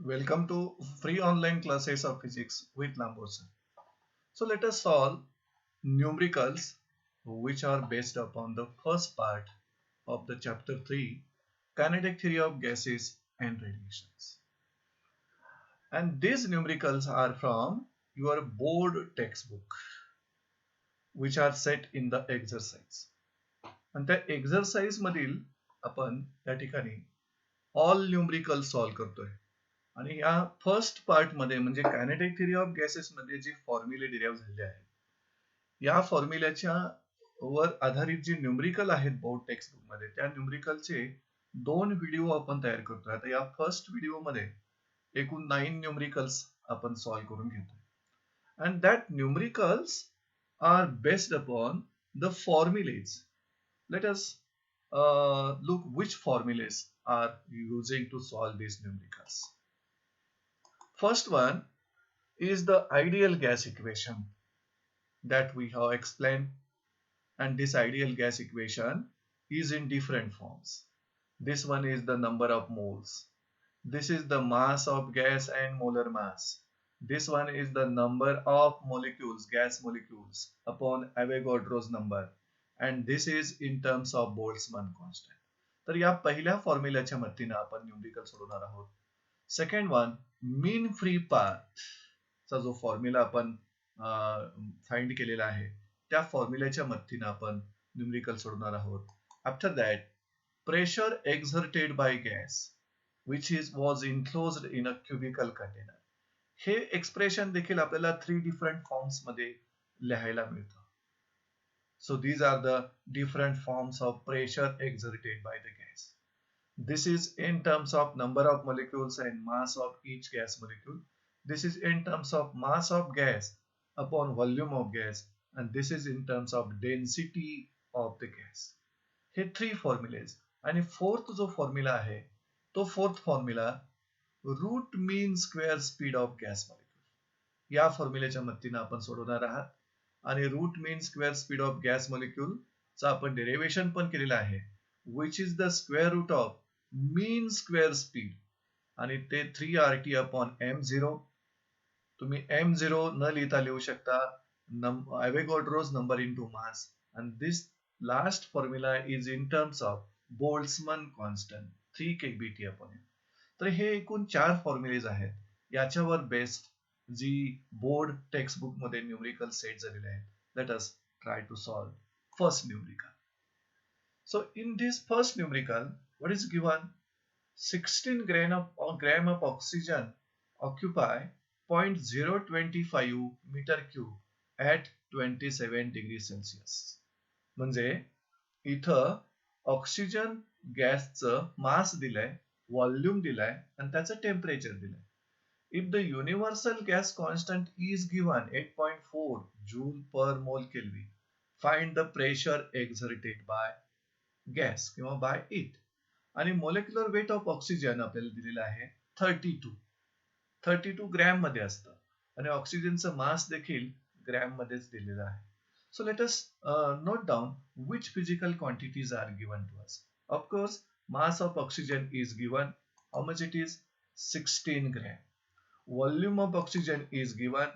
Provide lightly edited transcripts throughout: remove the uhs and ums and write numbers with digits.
Welcome to free online classes of physics with Lambot sir. So let us solve numericals which are based upon the first part of the chapter 3 kinetic theory of gases and radiations. And these numericals are from your board textbook which are set in the exercise. आणि त्या exercise मधील आपण त्या ठिकाणी all numerical solve करतोय आणि या first part मध्ये म्हणजे कायनेटिक थिअरी ऑफ गॅसेस मध्ये जे फॉर्म्युले डिराईव्ह झालेले आहेत या फॉर्म्युल्याच्या वर आधारित जे न्यूमरिकल आहेत बोर्ड टेक्स्टबुक मध्ये त्या न्यूमरिकलचे 2 व्हिडिओ आपण तयार करतोय. आता या फर्स्ट व्हिडिओ मध्ये एकूण 9 न्यूमरिकल्स आपण सॉल्व करून घेतोय and that numericals are based upon the formulas. Let us look which formulas are using to solve these numericals. First one is the ideal gas equation that we have explained, and this ideal gas equation is in different forms. This one is the number of moles. This is the mass of gas and molar mass. This one is the number of molecules, gas molecules upon Avogadro's number. And this is in terms of Boltzmann constant. तर या पहिल्या फॉर्म्युल्याच्या मदतीने आपण numerical सोडवणार आहोत. Second one मीन free path चा जो formula आपण फाइंड केलेला आहे त्या फॉर्म्युल्याच्या मदतीने आपण न्यूमरिकल सोडवणार आहोत. After that pressure exerted by gas which was enclosed in a cubical container. हे एक्सप्रेशन देखील आपल्याला 3 डिफरंट फॉर्म्स मध्ये लिहायला मिळतं. So these are the different forms of pressure exerted by the gas. This is in terms of number of molecules and mass of each gas molecule. This is in terms of mass of gas upon volume of gas, and this is in terms of density of the gas. हे 3 formulas. आणि fourth जो formula आहे तो fourth formula root mean square speed of gas molecule या फॉर्म्युल्याच्या मदतीने आपण सोडवणार आहात. आणि root mean square speed of gas molecule चा आपण डेरिव्हेशन पण केलेलं आहे which is the square root of mean square speed आणि ते 3RT अपॉन m0. तुम्ही m0 न लिहिता लिहू शकता Avogadro's number into mass, and this last formula is in terms of Boltzmann constant 3 kBT upon m. तर हे एकूण 4 फॉर्म्युलेज आहेत याच्यावर बेस्ड जी बोर्ड टेक्स्टबुक मध्ये न्यूमरिकल सेट झालेले आहेत. Let us try to solve first numerical. So in this first numerical what is given 16 gram of oxygen occupy 0.025 meter cube at 27 degrees Celsius. म्हणजे इथं ऑक्सिजन गॅसचं मास दिलंय, व्हॉल्यूम दिलाय आणि त्याचं टेम्परेचर दिलंय. If the universal gas constant is given 8.4 joule per mole Kelvin, find the pressure exerted by gas किंवा by it. आणि molecular weight of oxygen आपल्याला दिलेलं आहे 32 ग्रॅम मध्ये असतं आणि ऑक्सिजनचं मास देखील ग्रॅम मध्येच दिलेलं आहे. So let us note down which physical quantities are given to us. Of course, mass of oxygen is given. How much it is? 16 gram. Volume of oxygen is given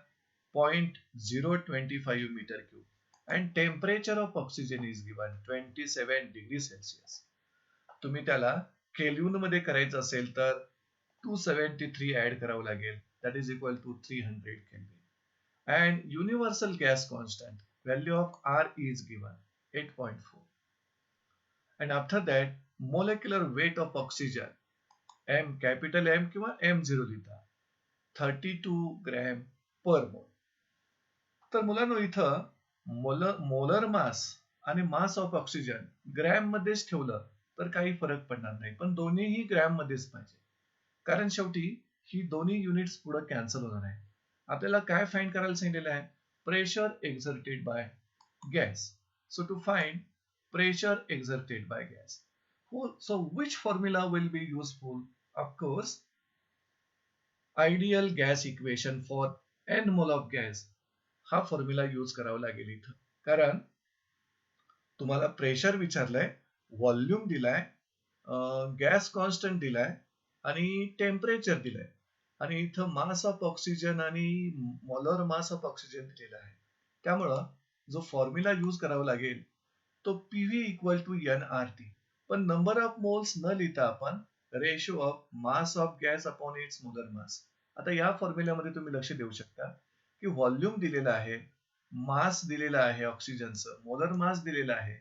0.025 meter cube and temperature of oxygen is given 27 degrees Celsius. तुम्ही त्याला kelvin मध्ये करायचं असेल तर 273 add करावं लागेल, that is equal to 300 Kelvin. And universal gas constant value of R is given 8.4. And after that molecular weight of oxygen M capital M किंवा M0 लिहिता 32 ग्रॅम पर मोल. तर मुलांनो इथं मोलर मास आणि मास ऑफ ऑक्सिजन ग्रॅम मध्येच ठेवलं तर काही फरक पडणार नाही, पण दोन्हीही ग्रॅम मध्येच पाहिजे कारण शेवटी ही दोन्ही युनिट्स पुढे कॅन्सल होणार आहे. आपल्याला काय फाइंड करायला सांगितलेलं आहे? Pressure exerted by gas. So to find pressure exerted by gas, so which formula will be useful? Of course, ideal gas equation for n mole of gas हा फॉर्म्युला यूज करावा लागेल इथं, कारण तुम्हाला प्रेशर विचारलंय, व्हॉल्यूम दिलाय, gas constant दिलाय आणि टेम्परेचर दिलाय. आणि इथं मास ऑफ ऑक्सिजन आणि मोलर मास ऑफ ऑक्सिजन दिलेला आहे. त्यामुळं जो फॉर्म्युला यूज करावा लागेल तो PV इक्वल टू NRT. पण नंबर ऑफ मोल्स न लिहिता आपण ratio of mass of gas upon its molar mass. आता या फॉर्म्युल्यामध्ये तुम्ही लक्ष देऊ शकता की व्हॉल्यूम दिलेला आहे, मास दिलेला आहे ऑक्सिजनचं, मोलर मास दिलेला आहे,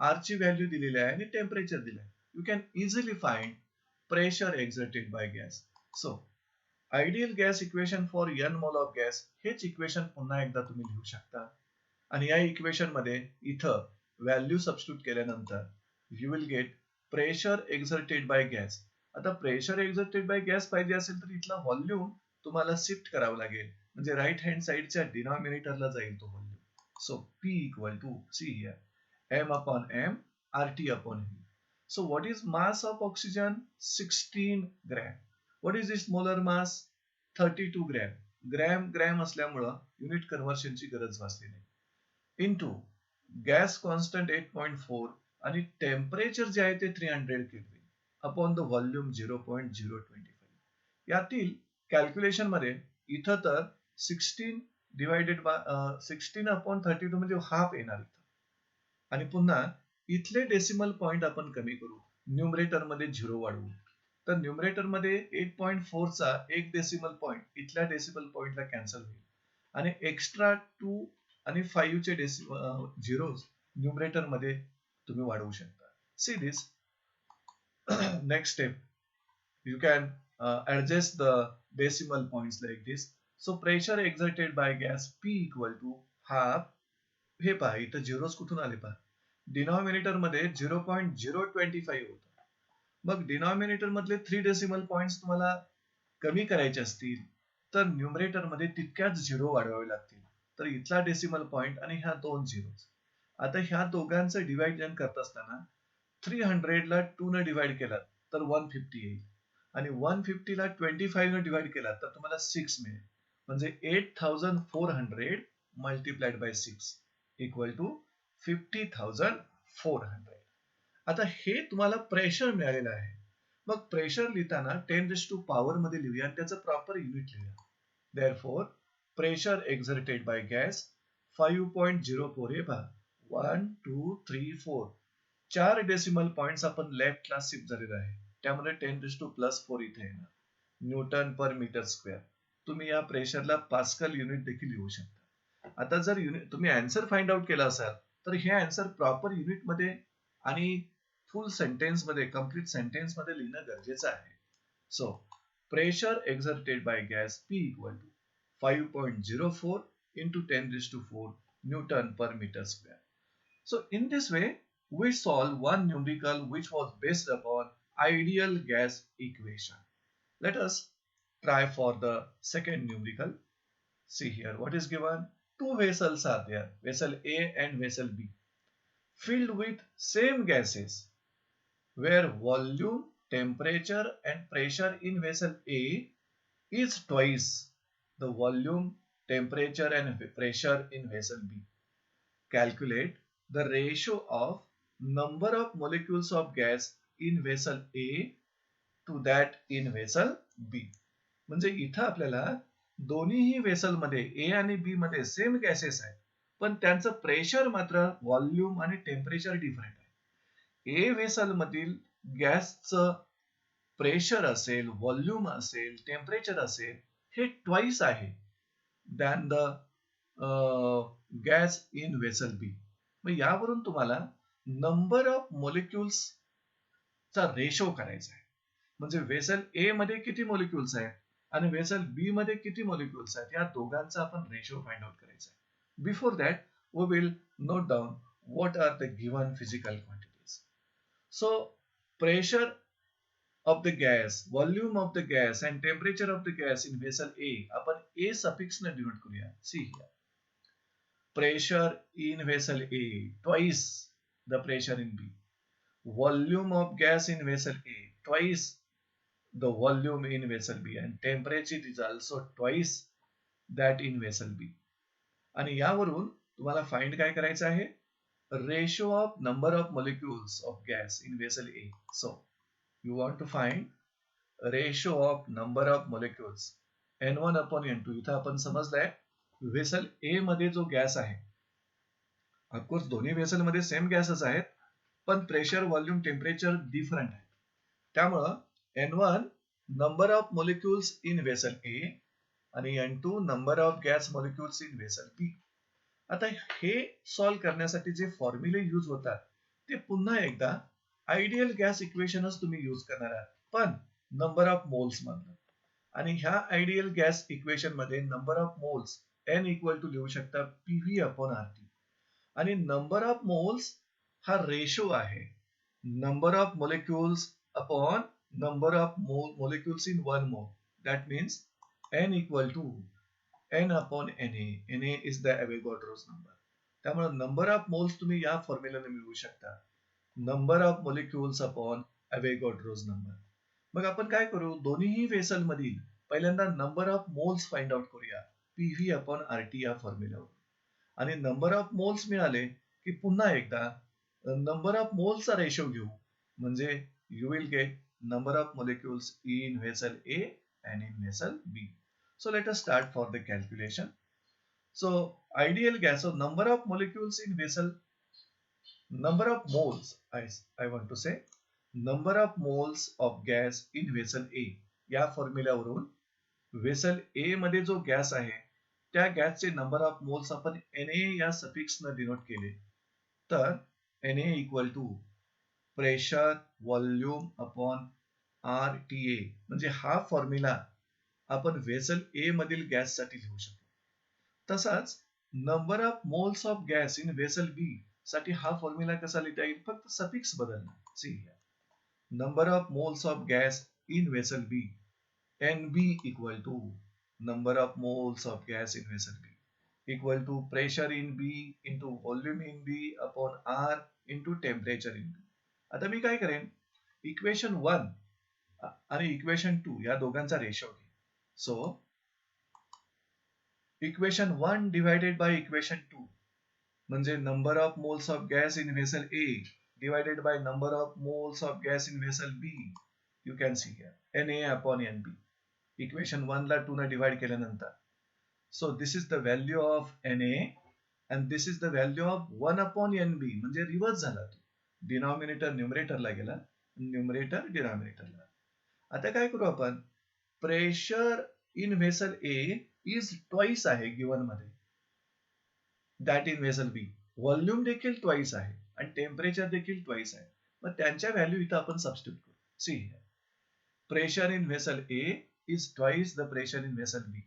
आर ची व्हॅल्यू दिलेली आहे आणि टेम्परेचर दिलं आहे. You can easily find pressure exerted by gas. So ideal gas equation for N mole of gas हेच इक्वेशन पुन्हा एकदा तुम्ही लिहू शकता. आणि या इक्वेशन मध्ये इथं व्हॅल्यू सबस्टिट्यूट केल्यानंतर you will get pressure exerted by gas. आता प्रेशर एक्झर्टेड बाय गॅस पाहिजे असेल तर इथला व्हॉल्यूम तुम्हाला शिफ्ट करावं लागेल, म्हणजे राईट हँड साइडच्या डिनॉमिनेटरला जाईल तो volume. So P equal to see here M upon M RT upon V. So what is mass of oxygen? 16 gram. What is its molar mass? 32 gram. Gram असल्यामुळं unit कन्व्हर्शनची गरज भासली नाही. इंटू गॅस कॉन्स्टंट 8.4 आणि temperature जे आहे ते 300 kelvin upon the volume 0.025. यातील calculation मध्ये इथं तर 16 डिवायडेड बाय 16 अपॉन 32 म्हणजे हाफ येणार इथं. आणि पुन्हा इथले डेसिमल पॉइंट आपण कमी करू, न्यूमरेटर मध्ये 0 वाढवू. तर न्यूमरेटर मध्ये 8.4 चा एक डेसिमल पॉइंट इथल्या डेसिमल पॉइंटला कॅन्सल होईल आणि एक्स्ट्रा 2 आणि 5 चे झिरोज न्यूमरेटर मध्ये तुम्ही वाढवू शकता. See this. Next step, you can adjust the decimal points like this. So pressure exerted by gas P equal to half. हे पहा इथं झिरोज कुठून आले पहा, डिनॉमिनेटर मध्ये 0.025 होतं. मग डिनॉमिनेटर मधले 3 डेसिमल पॉइंट्स तुम्हाला कमी करायचे असतील तर न्यूमरेटर मध्ये तितक्याच झिरो वाढवावे लागतील. तर इथला डेसिमल पॉइंट आणि ह्या दोन झिरोज. आता ह्या दोघांचं डिवाइजन करत असताना 300 ला 2 ने डिवाइड केला तर 150 येईल आणि 150 ला 25 ने डिवाइड केला तर तुम्हाला 6 मिळेल. म्हणजे 8400 मल्टिप्लाइड बाय 6 इक्वल टू 50,400. आता हे तुम्हाला प्रेशर मिळालेलं आहे. मग प्रेशर लिहिताना 10⁻⁴ मध्ये लिहूया आणि त्याचं प्रॉपर युनिट लिहूया. Therefore pressure exerted by gas 5.04. हे पहा 1 2 3 4 4 डेसिमल पॉइंट्स आपण लेफ्टला शिफ्ट झालेला आहे, त्यामुळे 10⁻⁴ इथे येणार न्यूटन पर मीटर स्क्वेअर. तुम्ही या प्रेशरला पास्कल युनिट देखील लिहू शकता. आता जर तुम्ही आन्सर फाइंड आउट केला असाल तर हे आन्सर प्रॉपर युनिट मध्ये आणि फुल सेंटेन्स मध्ये, कंप्लीट सेंटेन्स मध्ये लिहिणं गरजेचं आहे. So pressure exerted by gas P equal to 5.04 into 10⁻⁴ Newton per meter square. So in this way we solve one numerical which was based upon ideal gas equation. Let us try for the second numerical. See here what is given. Two vessels are there, vessel A and vessel B, filled with same gases where volume, temperature and pressure in vessel A is twice the volume, temperature and pressure in vessel B. Calculate the ratio of number of molecules of gas in vessel A to that in vessel B. म्हणजे इथं आपल्याला दोन्हीही vessel मध्ये ए आणि बी मध्ये same gases आहेत, पण त्यांचं प्रेशर मात्र व्हॉल्यूम आणि टेम्परेचर डिफरंट आहे. ए वेसल मधील गॅसचं प्रेशर असेल, व्हॉल्यूम असेल, टेम्परेचर असेल हे ट्वाइस आहे than the gas in vessel B. मग यावरून तुम्हाला नंबर ऑफ मॉलिक्युल्स चा रेशो करायचा आहे. म्हणजे वेसल ए मध्ये किती मॉलिक्युल्स आहेत आणि वेसल बी मध्ये किती मॉलिक्युल्स आहेत, या दोघांचा आपण रेशो फाइंड आउट करायचा आहे. Before that we will note down what are the given physical quantities. So pressure of the gas, volume of the gas and temperature of the gas in vessel A आपण A suffix ने denote करूया. See here, pressure in vessel A twice the pressure in B, volume of gas in vessel A twice the volume in vessel B and temperature is also twice that in vessel B. आणि यावरून तुम्हाला find काय करायचं आहे, ratio of number of molecules of gas in vessel A. So you want to find ratio of number of molecules N1 upon N2. इथं आपण समजलंय vessel ए मध्ये जो गॅस आहे, ऑफकोर्स दोन्ही व्हेसल मध्ये सेम गॅसच आहेत, पण प्रेशर, व्हॉल्यूम, टेम्परेचर डिफरंट आहे. त्यामुळं N1 number of molecules in vessel A आणि N2 number of gas molecules in vessel B. आता हे सॉल्व्ह करण्यासाठी जे फॉर्म्युले यूज होतात ते पुन्हा एकदा आयडियल गॅस इक्वेशनच तुम्ही यूज करणार आहात, पण नंबर ऑफ मोल्स मधलं. आणि ह्या आयडियल गॅस इक्वेशन मध्ये number of moles N equal to लिहू शकता PV अपॉन RT. आणि नंबर ऑफ मोल्स हा रेशो आहे number of molecules upon number of molecules in one mole. That means N equal to N upon Na. Na is the Avogadro's number. त्यामुळे number of moles तुम्ही या फॉर्म्युलाने मिळवू शकता. number of molecules upon Avogadro's number. मग आपण काय करू, दोन्हीही व्हेसल मधील पहिल्यांदा number of moles find out करूया PV अपॉन RT या फॉर्म्युलावर. आणि नंबर ऑफ मोल्स मिळाले की पुन्हा एकदा नंबर ऑफ मोल्सचा रेशो घेऊ, म्हणजे you will get number of molecules in vessel A and in vessel B. So let us start for the calculation. So ideal gas, so number of molecules in vessel, number of moles, I want to say number of moles of gas in vessel A या फॉर्म्युलावरून vessel ए मध्ये जो gas आहे त्या गॅसचे number of moles आपण Na या suffix न denote केले तर Na equal to pressure, volume upon RTA, म्हणजे हा फॉर्म्युला आपण व्हेसल ए मधील गॅस साठी लिहू शकतो. तसाच number of moles of gas in vessel B साठी हा फॉर्म्युला कसा लिहिता येईल, फक्त सफिक्स बदलणं. See number of moles of gas in vessel B NB equal to number of moles of gas in vessel B equal to pressure in B into volume in B upon R into temperature in B. आता मी काय करेन, equation 1 आणि equation 2 या दोघांचा ratio घे. So equation 1 divided by equation 2 म्हणजे number of moles of gas in vessel A divided by number of moles of gas in vessel B. You can see here Na upon NB. Equation 1 ला 2 ने divide केल्यानंतर, so this is the value of Na and this is the value of 1 upon NB, म्हणजे reverse झाला तो. Denominator न्यूमरेटरला गेला, numerator डिनॉमिनेटरला. आता काय करू आपण, pressure in vessel A is twice आहे गिवन मध्ये that in vessel B. Volume देखील ट्वाइस आहे आणि टेम्परेचर देखील ट्वाइस आहे. मग त्यांच्या व्हॅल्यू इथं आपण सबस्टिट्यूट करू. See pressure in vessel A is twice the pressure in vessel B.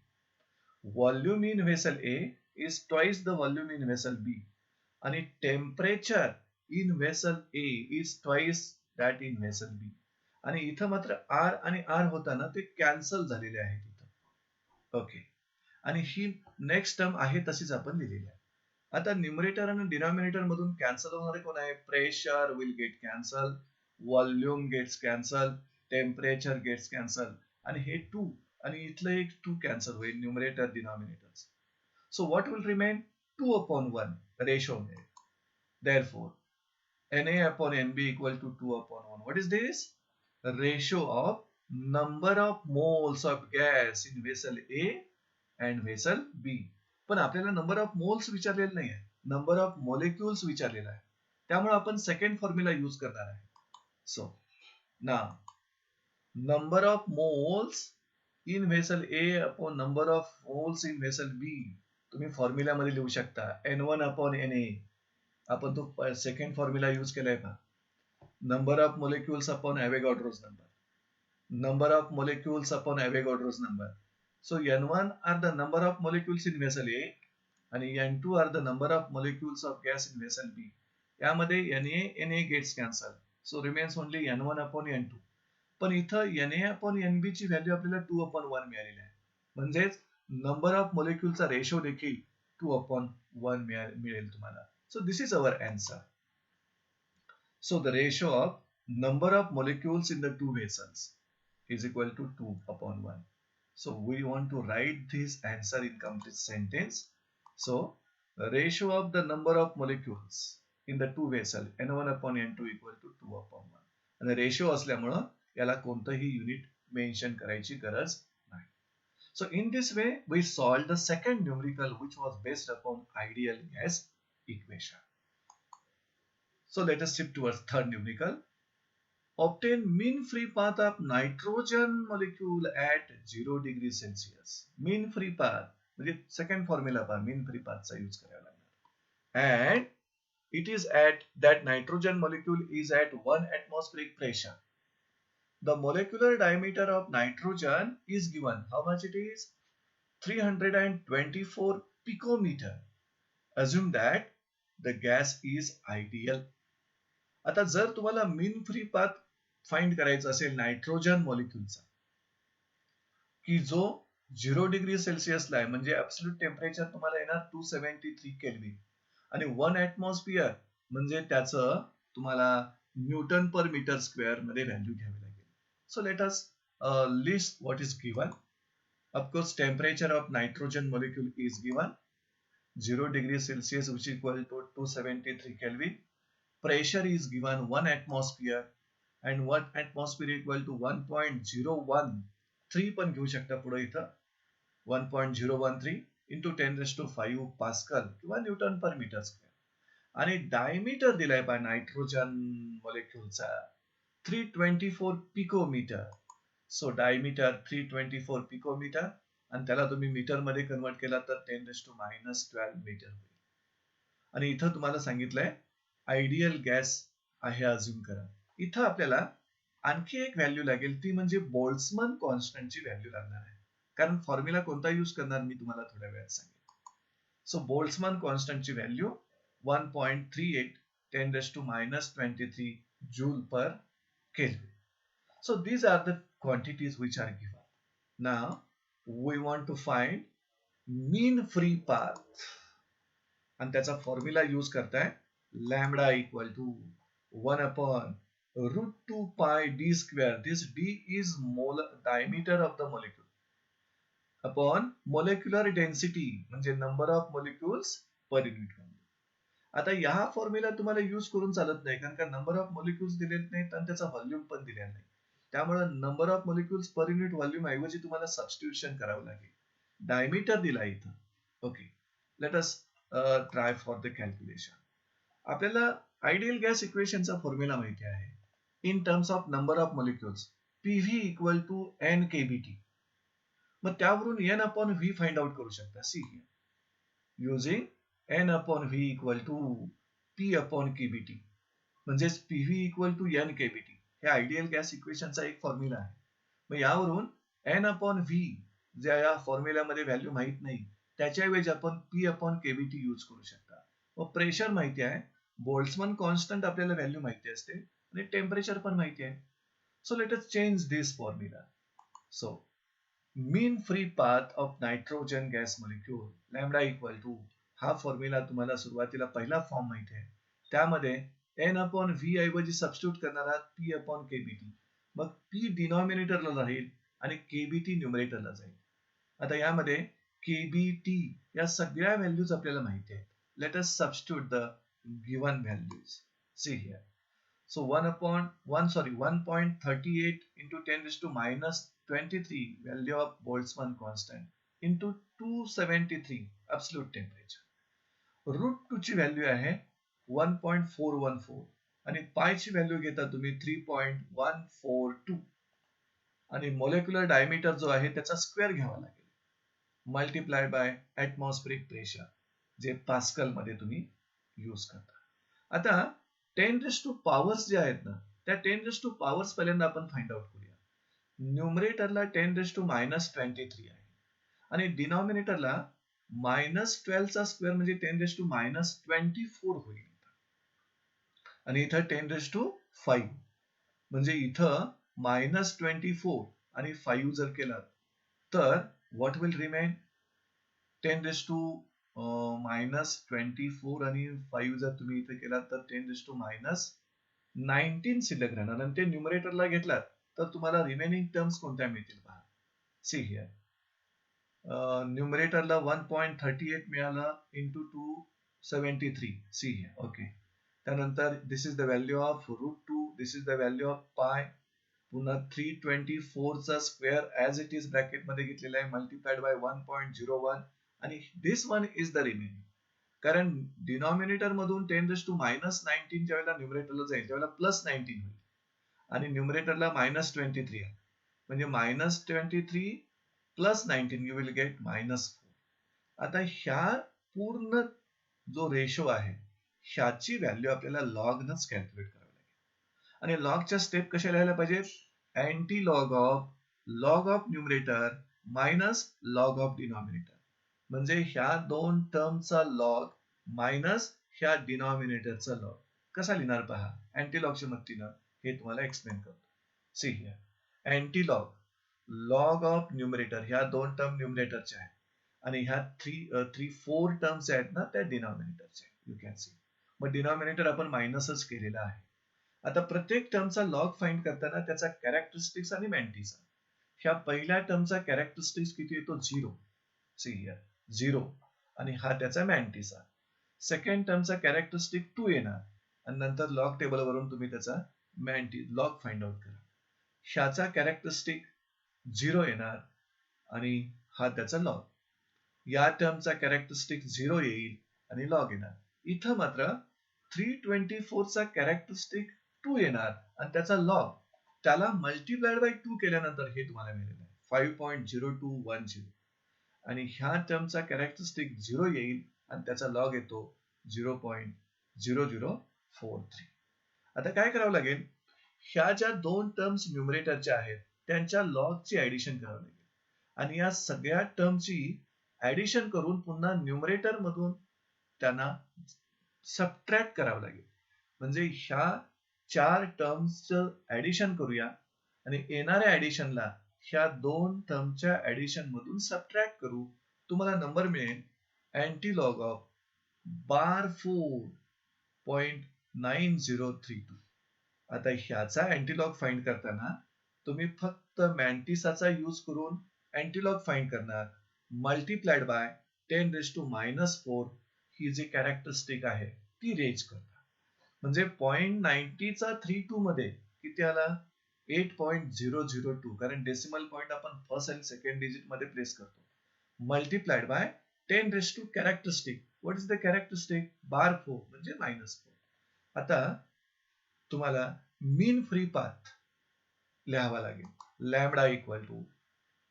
Volume in vessel A is twice the volume in vessel B. आणि temperature in vessel A is twice that in vessel B. आणि इथं मात्र R आणि R होताना ते cancel झालेले आहेत इथं. ओके, आणि ही नेक्स्ट टर्म आहे तशीच आपण लिहिलेली आहे. आता न्यूमरेटर आणि डिनॉमिनेटर मधून कॅन्सल होणारे कोण आहे, pressure will get cancel, volume gets cancel, temperature gets cancel, आणि हे 2 आणि इथलं एक 2 कॅन्सल होईल, numerator denominators. So what will remain, 2 upon 1 ratio मिळेल. Therefore Na upon NB equal to 2 upon 1. What is this? Ratio of number of moles of gas in vessel A and vessel B. पण आपल्याला number of moles विचारलेलं नाही आहे, number of molecules विचारलेला आहे. त्यामुळे आपण सेकंड फॉर्म्युला यूज करणार आहे. So now number of moles in vessel A upon number of moles in vessel B तुम्ही फॉर्म्युला मध्ये लिहू शकता N1 अपॉन Na. आपण तो सेकंड फॉर्म्युला यूज केलाय का, number of molecules upon Avogadro's number, number of molecules upon Avogadro's number. So N1 are the number of molecules in vessel A आणि N2 are the number of molecules of gas in vessel B. यामध्ये Na gets cancel, so remains only N1 upon N2. पण इथं Na upon NB ची value आपल्याला 2 upon 1 मिळालेली आहे, म्हणजेच number of मोलिक्युलचा ratio देखील 2 upon 1 मिळेल तुम्हाला. So this is our answer. So the ratio of number of molecules in the two vessels is equal to 2 upon 1. So we want to write this answer in complete sentence. So the ratio of the number of molecules in the two vessels N1 upon N2 equal to 2 upon 1. आणि ratio असल्यामुळं याला कोणतंही unit mention करायची गरज नाही. So in this way we solved the second numerical which was based upon ideal gas equation. So let us shift towards third numerical. Obtain mean free path of nitrogen molecule at 0 degree Celsius. Mean free path म्हणजे second formula पहा, मीन free पाथचा use करावा लागणार. And it is at that nitrogen molecule is at 1 atmospheric pressure. The molecular diameter of nitrogen is given. How much it is? 324 picometer. Assume that the gas is ideal. आता जर तुम्हाला मीन free path find करायचा असेल nitrogen मॉलिक्युलचा, की जो 0 degree सेल्सिअसला आहे, म्हणजे absolute temperature तुम्हाला येणार 273 केल्विन आणि 1 ऍटमॉस्फिअर म्हणजे त्याचं तुम्हाला न्यूटन पर मीटर स्क्वेअर मध्ये व्हॅल्यू घ्यावी लागेल. So let us list what is given. Of course temperature of nitrogen molecule is given 0 degree Celsius which is equal to 273 Kelvin. Pressure is given 1 atmosphere and 1 atmosphere equal to 1.013 पण घेऊ शकता पुढे इथं 1.013 into 10 raised to 5 pascal किंवा newton per metre square आणि diameter दिलाय पहा nitrogen मॉलिक्युलचा 324 पिकोमीटर. सो डायमीटर 324 पिकोमीटर आणि त्याला तुम्ही मीटर मध्ये कन्वर्ट केला तर 10 raised to -12 मीटर होईल. आणि इथं तुम्हाला सांगितलंय आयडियल गॅस आहे अज्युम करा. इथं आपल्याला आणखी एक व्हॅल्यू लागेल, ती म्हणजे बोल्ट्झमन कॉन्स्टंटची व्हॅल्यू लागणार आहे. कारण फॉर्म्युला कोणता यूज करणार मी तुम्हाला थोड्या वेळात सांगेन. सो बोल्ट्झमन कॉन्स्टंटची value 1.38 10 raised to -23 joule per kelvin. So these are the quantities which are given. Now we want to find mean free path and त्याचा फॉर्म्युला यूज करताय lambda equal to 1 upon root 2 pi d square. This d is diameter of the molecule upon molecular density म्हणजे number of molecules per unit. आता या formula तुम्हाला use करून चालत नाही, कारण का नंबर ऑफ मोलिक्युल्स दिलेत नाहीत आणि त्याचा व्हॉल्यूम पण दिलेला नाही. त्यामुळे number of molecules per unit volume ऐवजी तुम्हाला सबस्टिट्यूशन करावं लागेल. डायमीटर दिला इथं. Okay, let us try for the calculation. आपल्याला आयडियल गॅस इक्वेशनचा फॉर्म्युला माहिती आहे. In terms of number of molecules PV equal to N KBT. मग त्यावरून N upon V find out करू शकता. See using n upon v equal to p upon kbt म्हणजेच pv equal to n kbt हे ideal gas इक्वेशनचा एक formula आहे. मग यावरून n upon v ज्या या फॉर्म्युल्यामध्ये व्हॅल्यू माहित नाही त्याच्याऐवजी आपण p upon kbt यूज करू शकता. मग प्रेशर माहिती आहे, बोल्ट्झमन कॉन्स्टंट आपल्याला व्हॅल्यू माहिती असते आणि टेम्परेचर पण माहिती आहे. So let us change this formula. So mean free path of nitrogen gas molecule lambda equal to हा फॉर्म्युला तुम्हाला सुरुवातीला पहिला फॉर्म माहिती आहे, त्यामध्ये एन अपॉन व्ही ऐवजी सबस्टिट्यूट करणार आहात पी अपॉन केबीटी. मग पी डिनॉमिनेटरला राहील आणि केबीटी न्यूमरेटरला जाईल. आता यामध्ये केबीटी या सगळ्या व्हॅल्यूज आपल्याला माहिती आहेत. Let us substitute the given values. See here. So 1.38 into 10 raised to -23 value of Boltzmann constant into 273 absolute temperature. Route 2 ची व्हॅल्यू आहे 1.414 आणि पाय ची व्हॅल्यू घेता तुम्ही 3.142 आणि मोलेक्युलर डायमीटर जो आहे त्याचा स्क्वेअर घ्यावा लागेल मल्टिप्लाय बाय ऍटमॉस्फेरिक प्रेशर जे पास्कल मध्ये तुम्ही यूज करता. आता 10 raised to पॉवर्स जे आहेत ना त्या 10 raised to पॉवर्स पहिल्यांदा आपण फाइंड आउट करूया. न्यूमरेटरला 10 raised to -23 आहे आणि डिनॉमिनेटरला -12 चा स्क्वेअर म्हणजे 10 raised to -24 होईल आणि इथं 10 raised to 5 म्हणजे इथं -24 आणि 5 जर केला तर what will remain 10 raised to -24 आणि 5 जर तुम्ही इथे केला तर 10 raised to -19 शिल्लक राहणार आणि ते न्यूमरेटरला घेतलात तर तुम्हाला रिमेनिंग टर्म्स कोणत्या मिळतील पहा. See here. न्यूमरेटरला 1.38 मिळाला इंटू 273. C here. ओके, त्यानंतर this is the value of root 2, this is the value of pi पुन्हा 324 चा square as it is bracket मध्ये घेतलेला आहे मल्टिप्लाइड बाय 1.01 आणि this one is the remaining. कारण डिनॉमिनेटर मधून 10⁻⁻19 ज्या वेळेला न्यूमरेटरला जाईल त्यावेळेला +19 होईल आणि न्यूमरेटरला -23 आहे. म्हणजे -23 + 19 यू विल गेट -4. आता ह्या पूर्ण जो रेशो आहे ह्याची व्हॅल्यू आपल्याला लॉगनच कॅल्क्युलेट करावी लागेल. आणि लॉगच्या स्टेप कशा लिहायला पाहिजेत? Anti log of numerator minus log of denominator. म्हणजे ह्या दोन टर्मचा लॉग मायनस ह्या डिनॉमिनेटरचा लॉग. कसा लिहिणार पहा अँटी लॉगच्या मदतीनं हे तुम्हाला एक्सप्लेन करतो. See here anti log of numerator ह्या दोन टर्म न्यूमरेटरच्या आहेत आणि ह्या 4 टर्म्स आहेत ना त्या डिनॉमिनेटरच्या आहेत. You can C. मग डिनॉमिनेटर आपण मायनसच केलेला आहे. आता प्रत्येक टर्मचा लॉग फाइंड करताना त्याचा कॅरेक्टरिस्टिक्स आणि मॅन्टीचा. ह्या पहिल्या टर्मचा कॅरेक्टरिस्टिक्स किती येतो? 0. सी हियर 0 आणि हा त्याचा मॅन्टीचा. सेकंड टर्मचा कॅरेक्टरिस्टिक 2 येणार आणि नंतर लॉग टेबल वरून तुम्ही त्याचा मॅन्टी लॉग फाइंड आउट करा. ह्याचा कॅरेक्टरिस्टिक 0 येणार आणि हा त्याचा लॉग. या टर्मचा कॅरेक्टरिस्टिक 0 येईल आणि लॉग येणार. इथं मात्र 324 चा कॅरेक्टरिस्टिक 2 येणार आणि त्याचा लॉग. त्याला मल्टिप्लाइड बाय 2 केल्यानंतर हे तुम्हाला मिळेल 5.0210 आणि ह्या टर्मचा कॅरेक्टरिस्टिक 0 येईल आणि त्याचा लॉग येतो 0.0043. आता काय करावं लागेल? ह्या ज्या दोन टर्म्स न्यूमरेटरच्या आहेत त्यांच्या लॉगची ऍडिशन करावी लागेल आणि या सगळ्या टर्मची ऍडिशन करून पुन्हा न्यूमरेटर मधून त्यांना सबट्रॅक्ट करावं लागेल. म्हणजे ह्या 4 टर्म्सचं ऍडिशन करूया आणि येणाऱ्या ऍडिशनला ह्या दोन टर्मच्या ऍडिशन मधून सबट्रॅक्ट करू. तुम्हाला नंबर मिळेल अँटीलॉग ऑफ बार 4.9032. आता ह्याचा अँटीलॉग फाइंड करताना तुम्ही फक्त मॅन्टिसाचा यूज करून अँटीलॉग फाइंड करणार. मल्टिप्लाइड बाय 10⁻⁻4 ही जी कॅरेक्टरिस्टिक आहे ती रेज करणार. म्हणजे 0.90चा 32 मध्ये किती आला? 8.002. कारण डेसिमल पॉइंट आपण फर्स्ट आणि सेकंड डिजिट मध्ये प्लेस करतो. Multiplied by 10 characteristic. What is the characteristic? Bar 4 म्हणजे -4. आता तुम्हाला मीन फ्री पाथ लिहावा लागेल. Lambda equal to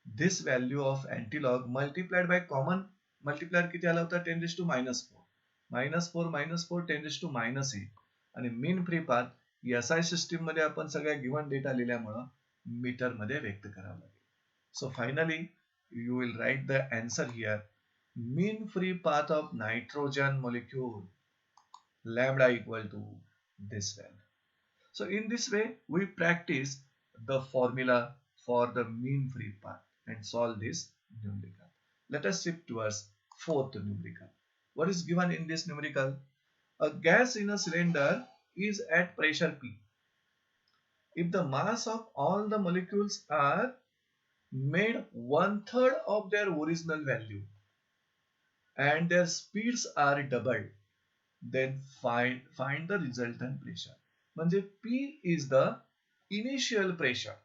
this value of antilog multiplied by common multiplier किती आला होता? 10⁻⁻4. -4 10⁻⁻8 आणि मीन फ्री पाथ SI सिस्टीम मध्ये आपण सगळ्या गिव्हन डेटा लिहिल्यामुळं मीटर मध्ये व्यक्त करावं लागेल. So finally you will write the answer here. Mean free path of nitrogen molecule lambda equal to this value. So in this way we practice the formula for the mean free path and solve this numerical. Let us shift towards fourth numerical. What is given in this numerical? A gas in a cylinder is at pressure P. If the mass of all the molecules are made 1/3 of their original value and their speeds are doubled, then find the resultant pressure. म्हणजे P is the initial pressure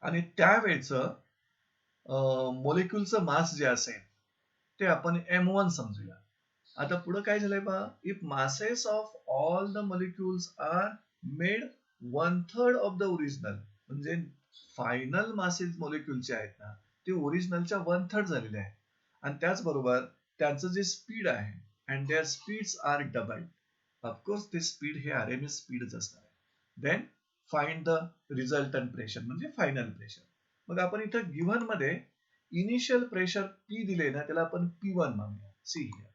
आणि त्यावेळेचं मोलिक्युलचं मास जे असेल ते आपण M1 समजूया. आता पुढे काय झालंय पहा. If masses of all the molecules are made 1/3 of the original, म्हणजे फायनल मासेस मोलिक्युलचे आहेत ना ते ओरिजिनलच्या 1/3 झालेले आहेत आणि त्याचबरोबर त्यांचं जे स्पीड आहे and their speeds are doubled. Of course ते स्पीड हे RMS स्पीडच असणार आहे. Then find the resultant pressure म्हणजे फायनल प्रेशर. मग आपण इथं गिव्हन मध्ये इनिशियल प्रेशर P दिले ना त्याला आपण P1 मानूया. See here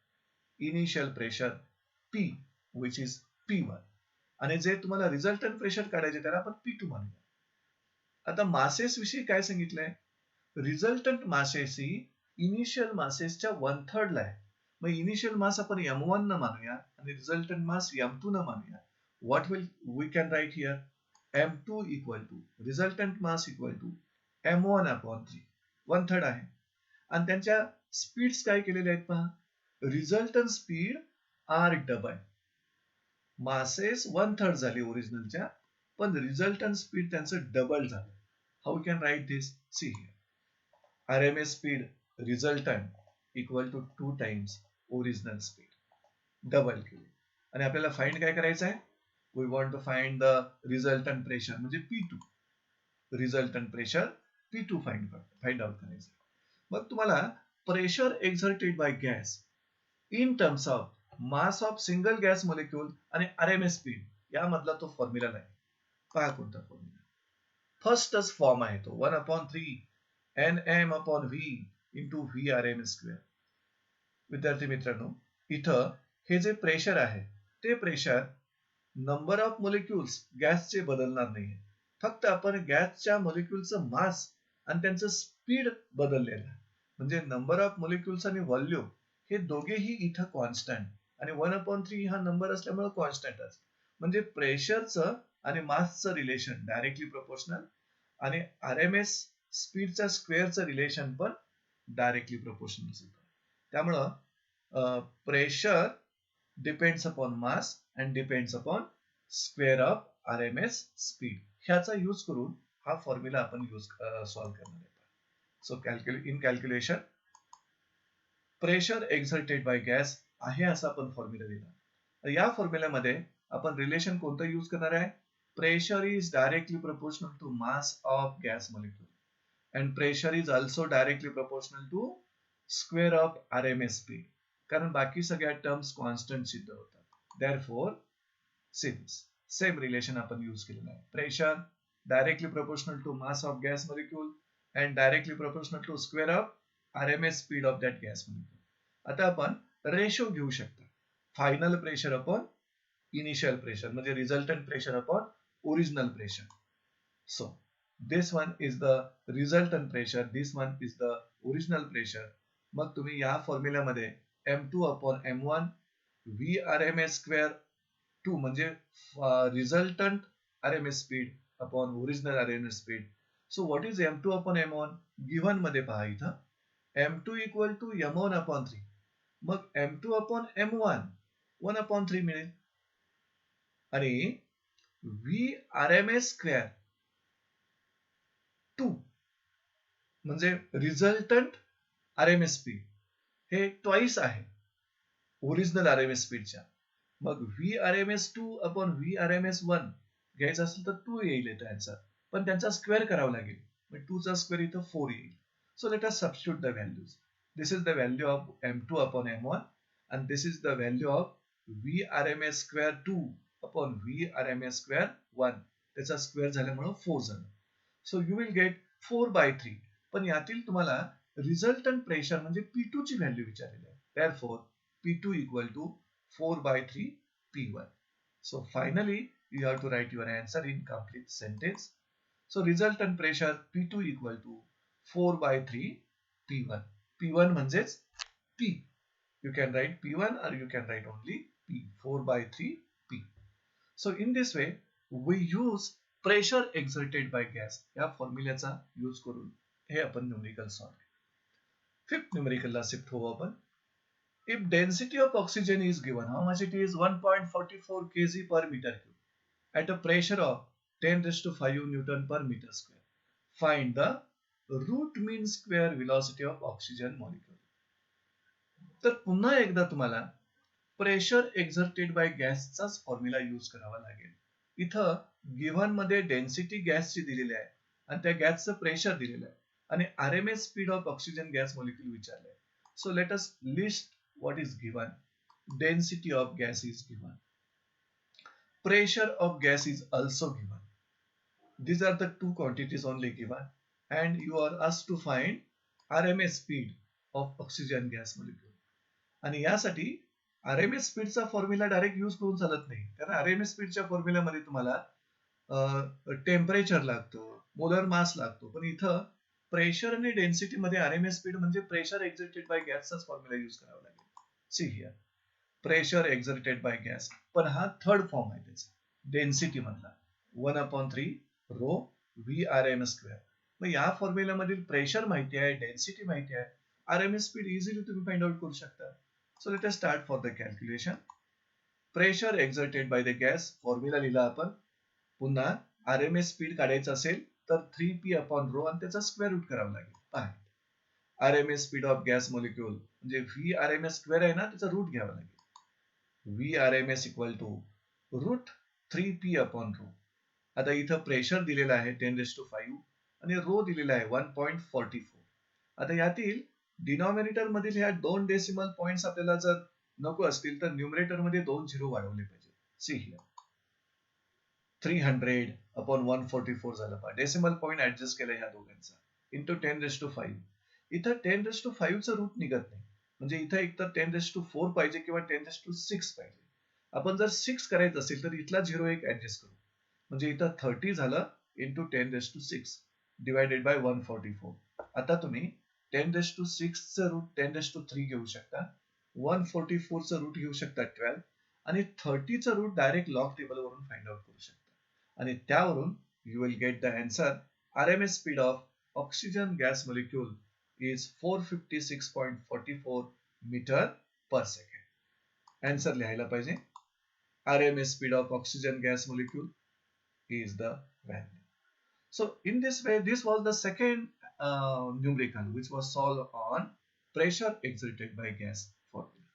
initial pressure P which is P1 आणि जे तुम्हाला रिझल्टंट प्रेशर काढायचे त्याला आपण P2 मानूया. आता मासेस विषयी काय सांगितलंय? रिझल्टंट मासेस ही इनिशियल मासेसच्या 1/3 ला आहे. मग इनिशियल मास आपण M1 न मानूया आणि रिझल्टंट मास M2 न मानूया. What will we can write here? M2 equal to resultant mass equal to M1 upon 3. 1/3 आहे आणि त्यांच्या स्पीड्स काय केलेले आहेत पहा. Resultant speed are double. Masses 1/3 झाली ओरिजिनलच्या पण रिझल्टंट स्पीड त्यांचं डबल झालं. How can write this? See here, RMS speed resultant equal to 2 times original speed, double केली. आणि आपल्याला फाइंड काय करायचं आहे? We want to find the resultant pressure म्हणजे P2. Resultant pressure P2 find out करायचं. मग तुम्हाला pressure exerted by gas in terms of mass of single gas molecule आणि RMS स्पीड यामधला तो फॉर्म्युला नाही. पहा कोणता फॉर्म्युला. फर्स्टच फॉर्म आहे तो 1/3 Nm/v इंटू VRMS स्क्वेअर. विद्यार्थी मित्रांनो, इथं हे जे प्रेशर आहे ते प्रेशर नंबर ऑफ मॉलिक्युल्स गॅसचे बदलणार नाहीये. फक्त आपण गॅसच्या मॉलिक्युलचं मास आणि त्यांचं स्पीड बदललेलं आहे. म्हणजे नंबर ऑफ मॉलिक्युल्स आणि व्हॉल्यूम हे दोघेही इथं कॉन्स्टंट, आणि 1/3 हा नंबर असल्यामुळे कॉन्स्टंट असतं. म्हणजे प्रेशरचं आणि मासचं रिलेशन डायरेक्टली प्रोपोर्शनल, आणि RMS स्पीडच्या स्क्वेअरचं रिलेशन पण डायरेक्टली प्रोपोर्शनल असतं. त्यामुळं pressure depends upon mass and depends upon square of RMS speed. ह्याचा यूज करून हा फॉर्म्युला आपण सॉल्व्ह करणार आहे. So in calculation pressure exerted by gas आहे असा आपण फॉर्म्युला दिला. या फॉर्म्युल्यामध्ये आपण रिलेशन कोणतं यूज करणार आहे? Pressure is directly proportional to mass of gas molecule and pressure is also directly proportional to square of RMS speed. कारण बाकी सगळ्या टर्म्स कॉन्स्टंट सिद्ध होतात. देअरफॉर सेम रिलेशन आपण यूज केलेलं आहे. Pressure directly proportional to mass of gas molecule and directly proportional to square of RMS speed of that gas molecule. आता आपण रेशो घेऊ शकता. Final pressure upon initial pressure म्हणजे resultant pressure upon original pressure. So this one is the resultant pressure, this one is the original pressure. मग तुम्ही या फॉर्म्युल्यामध्ये M2/M1 VRMS square 2 म्हणजे resultant RMS speed upon original RMS speed. So what is M2/M1? Given मध्ये पहा इथं M2 equal to M1/3. मग M2/M1 1/3 मिळेल, आणि VRMS स्क्वेअर 2 म्हणजे रिझल्टंट RMS स्पीड हे ट्वाइस आहे ओरिजिनल RMS स्पीडच्या. मग VRMS2/VRMS1 घ्यायचं असेल तर 2 येईल इथं आन्सर, पण त्यांचा स्क्वेअर करावा लागेल. मग 2 चा स्क्वेअर इथं 4 येईल. So let us substitute the values. This is the value of M2/M1 and this is the value of VRMS square 2/VRMS square 1. त्याचा स्क्वेअर झाल्यामुळे 4 झालं. So you will gate 4/3. पण यातील तुम्हाला रिझल्टंट प्रेशर म्हणजे P2 ची व्हॅल्यू विचारलेली आहे. Therefore P2 equal to 4/3 P1. So finally you have to write your answer in complete sentence. So resultant pressure P2 equal to 4/3 P1. P1 म्हणजेच P. You can write P1 or you can write only P. 4/3 P. So in this way we use pressure exerted by gas या फॉर्म्युल्याचा use करून हे आपण numerical solve. Fifth न्यूमेरिकलला shift होऊ आपण. If density of oxygen is given, how much it is? 1.44 kg per meter cube at a pressure of 10⁵ Newton per meter square. Find the root mean square velocity of oxygen molecule. तर पुन्हा एकदा तुम्हाला pressure exerted by गॅसचाच formula use करावा लागेल. इथं given मध्ये density गॅसची दिलेली आहे आणि त्या गॅसचं प्रेशर दिलेलं आहे आणि RMS speed of oxygen gas molecule विचारलंय. So let us list what is given. Density of gas is given. Pressure of gas is also given. These are the two quantities only given, and you are asked to find RMS speed of oxygen gas molecule. आणि यासाठी RMS स्पीडचा formula direct use करून चालत नाही, कारण RMS स्पीडच्या फॉर्म्युल्यामध्ये तुम्हाला temperature लागतं, molar mass लागतो, पण इथं प्रेशर आणि डेन्सिटी मध्ये RMS स्पीड म्हणजे प्रेशर एक्झर्टेड बाय गॅसचाच फॉर्म्युला यूज करावा लागेल. See here, pressure exerted by gas. पण हा थर्ड फॉर्म आहे त्याचा डेन्सिटी मधला 1/3 rho VRMS स्क्वेअर. मग या फॉर्म्युला मधील प्रेशर माहिती आहे, डेन्सिटी माहिती आहे, RMS स्पीड इझिली तुम्ही फाइंड आउट करू शकता. So let us start for the calculation. Pressure exerted by the gas formula लिहिला आपण पुन्हा RMS स्पीड काढायचं असेल तर 3p अपॉन रो आणि त्याचा स्क्वेअर रूट करावा लागेल. पहा, RMS speed of gas molecule म्हणजे VRMS स्क्वेअर आहे ना, त्याचा रूट घ्यावा लागेल. VRMS equal to root 3p upon rho. आता इथं प्रेशर दिलेलं आहे 10⁵ आणि रो दिलेला आहे 1.44. आता यातील डिनॉमिनेटर मधील ह्या 2 डेसिमल पॉइंट्स आपल्याला जर नको असतील तर न्यूमरेटर मध्ये 2 झिरो वाढवले पाहिजे. सी हिअर 300 अपॉन 144 झालं. पहा, डेसिमल पॉइंट ऍडजस्ट केला ह्या दोघांचा इंटू 10⁵. इथं 10⁵ चं रूट निघत नाही, म्हणजे इथं एकतर 10⁴ पाहिजे किंवा 10⁶ पाहिजे. आपण जर 6 करायचं असेल तर इथला 0 एक ऍडजस्ट करू, म्हणजे इथं 30 झालं इंटू 10⁶ डिवायडेड बाय 144. आता तुम्ही 10⁶ चं रूट 10⁵ घेऊ शकता, 144 चं रूट घेऊ शकता 12 आणि 30 चं रूट डायरेक्ट लॉग टेबल वरून फाइंड आउट करू शकता आणि त्यावरून you will get the answer. RMS speed of oxygen gas molecule is 456.44 metre per second. Answer लिहायला पाहिजे. RMS speed of oxygen gas molecule is the value. So in this way, this was the second numerical which was solved on pressure exerted by gas formula.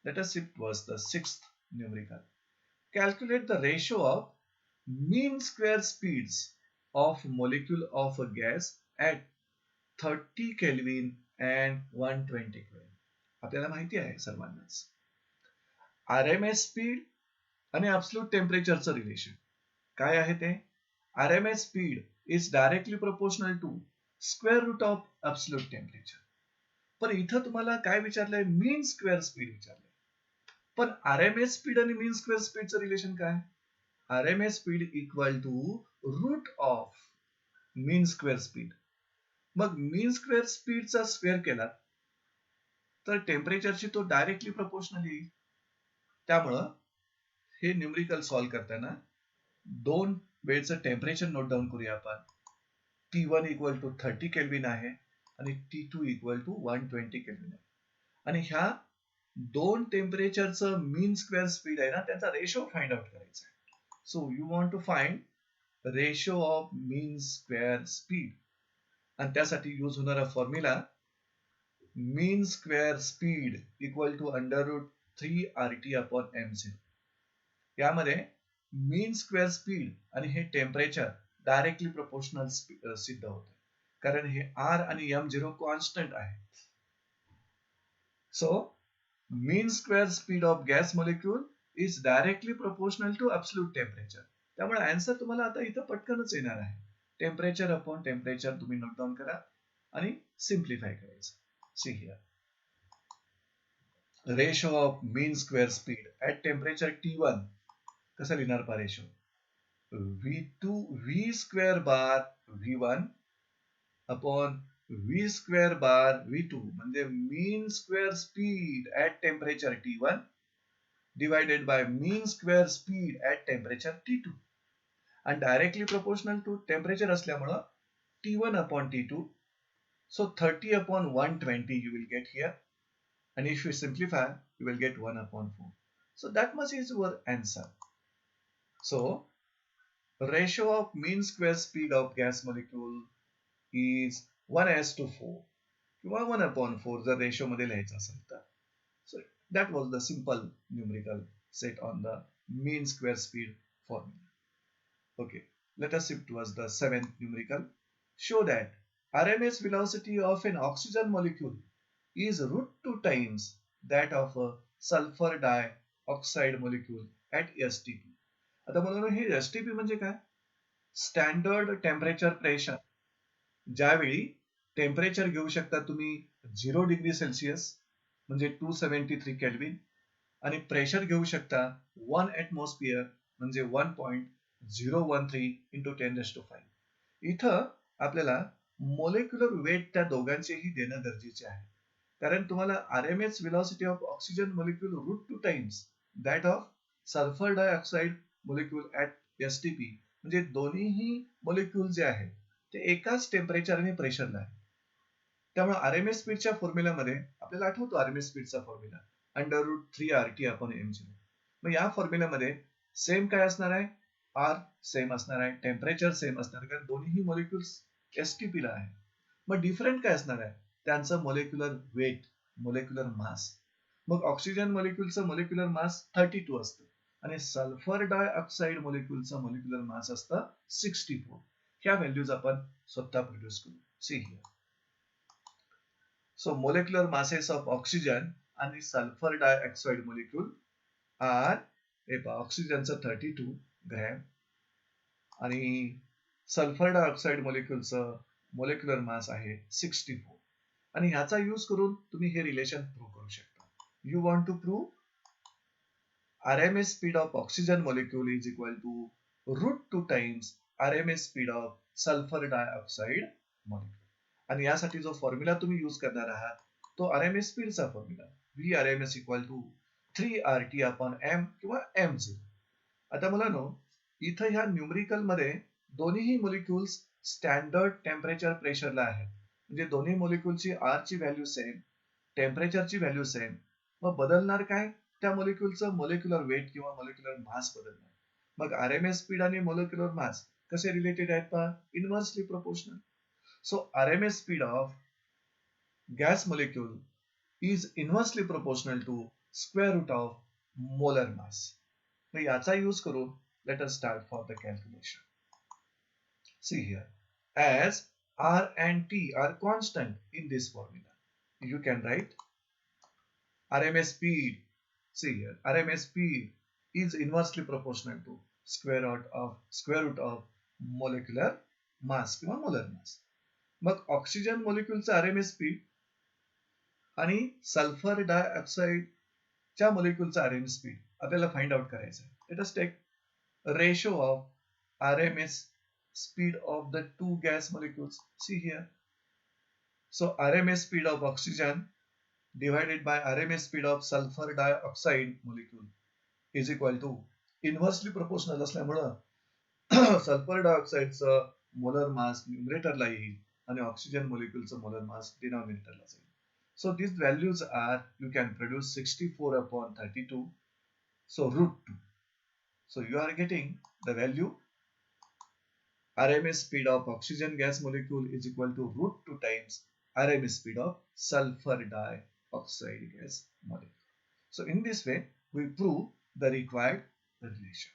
Let us shift towards the sixth numerical. Calculate the ratio of mean square speeds of molecule of a gas at 30 Kelvin and 120 Kelvin. आपल्याला माहिती आहे सर्वांनाच RMS speed आणि absolute टेम्परेचरचं relation काय आहे ते. RMS speed is directly proportional to square root of absolute temperature. पण इथं तुम्हाला काय विचारलंय, मीन स्क्वेअर स्पीड विचारलंय. पण RMS स्पीड आणि मीन स्क्वेअर स्पीडचं रिलेशन काय. RMS speed equal to root of mean square speed. मग मीन स्क्वेअर स्पीडचा स्क्वेअर केला तर टेम्परेचरशी तो डायरेक्टली प्रोपोर्शनल येईल. त्यामुळं हे न्यूमरिकल सॉल्व्ह करताना 2 वेळचं टेम्परेचर नोट डाऊन करूया आपण. T1 इक्वल टू 30 केल्विन आहे आणि T2 इक्वल टू 120 केल्विन आहे. आणि ह्या 2 टेम्परेचरचं मीन स्क्वेअर स्पीड आहे ना, त्याचा रेशो फाइंड आउट करायचा आहे. So you want to find ratio of mean square speed आणि त्यासाठी यूज होणारा formula mean square speed equal to √3RT upon m0. यामध्ये मीन स्क्वेअर स्पीड आणि हे टेम्परेचर डायरेक्टली प्रोपोर्शनल सिद्ध होतं, कारण हे R आणि m0 कॉन्स्टंट आहे. So mean square speed of gas molecule is directly proportional to absolute temperature. त्यामुळे आन्सर तुम्हाला आता इथं पटकनच येणार आहे. टेम्परेचर अपॉन टेम्परेचर तुम्ही नोट डाऊन करा आणि सिम्प्लिफाय करायचं. See here ratio of mean square speed at temperature T1 कसं लिहिणार पहा ratio. V square bar V1 upon V square bar V2 म्हणजे mean square speed at temperature T1 divided by mean square speed at temperature T2 आणि directly proportional to temperature असल्यामुळं T1 upon T2. So 30 upon 120 you will get here, and if you simplify you will get 1 upon 4. So that much is your answer. So ratio of mean square speed of gas molecule is 1:4 किंवा 1 upon 4 जर ratio मध्ये लिहायचं असेल तर. So that was the simple numerical set on the mean square speed formula. Okay, let us shift towards the seventh numerical. Show that RMS velocity of an oxygen molecule is √2 times that of a sulfur dioxide molecule at STP. आता मला हे STP म्हणजे काय, standard temperature pressure. ज्यावेळी temperature घेऊ शकता तुम्ही 0 degree Celsius म्हणजे 273 केल्विन आणि प्रेशर घेऊ शकता 1 ॲटमॉस्फिअर म्हणजे 1.013 इंटू 10⁵. इथं आपल्याला मोलेक्युलर वेट त्या दोघांचेही देणं गरजेचे आहे, कारण तुम्हाला RMS velocity of oxygen molecule √2 times that of sulfur dioxide molecule at STP म्हणजे दोन्हीही मोलेक्युल जे आहेत ते एकाच टेम्परेचर आणि प्रेशरला आहे. त्यामुळे RMS स्पीडच्या फॉर्म्युलामध्ये आपल्याला आठवतो RMS स्पीडचा फॉर्म्युला √3RT अपॉन m0. मग या फॉर्म्युलामध्ये सेम काय असणार आहे, आर सेम असणार आहे, टेम्परेचर सेम असणार आहे, कारण दोन्ही मॉलिक्युल्स एसटीपी ला आहे. मग डिफरंट काय असणार आहे, त्यांचं मॉलिक्युलर वेट, मॉलिक्युलर मास. मग ऑक्सिजन मॉलिक्युलचं मॉलिक्युलर मास 32 असतं आणि सल्फर डायऑक्साईड मॉलिक्युलचं मॉलिक्युलर मास असतं 64. ह्या व्हॅल्यूज आपण स्वतः प्रोड्यूस करू. See here. So molecular masses of oxygen आणि sulfur dioxide molecule are ऑक्सिजनचं 32 ग्रॅम आणि सल्फर डायऑक्साईड मॉलिक्युलचं मोलेक्युलर मास आहे 64. आणि ह्याचा यूज करून तुम्ही हे रिलेशन प्रूव्ह करू शकता. You want to prove RMS speed of oxygen molecule is equal to √2 times RMS speed of sulfur dioxide molecule. आणि यासाठी जो फॉर्म्युला तुम्ही यूज करणार आहात तो RMS स्पीडचा formula VRMS equal to 3RT upon M किंवा M0. आता मुलांनो, इथं ह्या न्यूमरिकल मध्ये दोन्हीही मॉलिक्युल्स स्टँडर्ड टेम्परेचर प्रेशरला आहेत. म्हणजे दोन्ही मॉलिक्युलची R ची व्हॅल्यू सेम, टेम्परेचरची व्हॅल्यू सेम. मग बदलणार काय, त्या मॉलिक्युलचं मॉलिक्युलर वेट किंवा मॉलिक्युलर मास बदलणार. मग RMS स्पीड आणि मॉलिक्युलर मास कसे रिलेटेड आहेत पहा, inversely proportional. So RMS speed of gas molecule is inversely proportional to square root of molar mass. तर याचा यूज करून let us start for the calculation. See here, as R and T are constant in this formula, you can write RMS speed. See here, RMS speed is inversely proportional to square root of molecular mass किंवा molar mass. मग oxygen मॉलिक्युलचं RMS speed आणि sulphur डायऑक्साईडच्या मॉलिक्युलचं RMS speed आपल्याला find out करायचं आहे. Let us take ratio of RMS speed of the two gas molecules. See here. So RMS speed of oxygen divided by RMS speed of sulfur dioxide molecule is equal to inversely proportional असल्यामुळं sulphur डायऑक्साईडचं molar mass न्यूमरेटरला येईल आणि oxygen मॉलिक्युलचं molar mass डिनॉमिनेटरला जाईल. So these values are, you can produce 64 upon 32, so √2. So you are getting the value RMS speed of oxygen gas molecule is equal to √2 times RMS speed of sulfur dioxide gas molecule. So in this way we prove the required relation.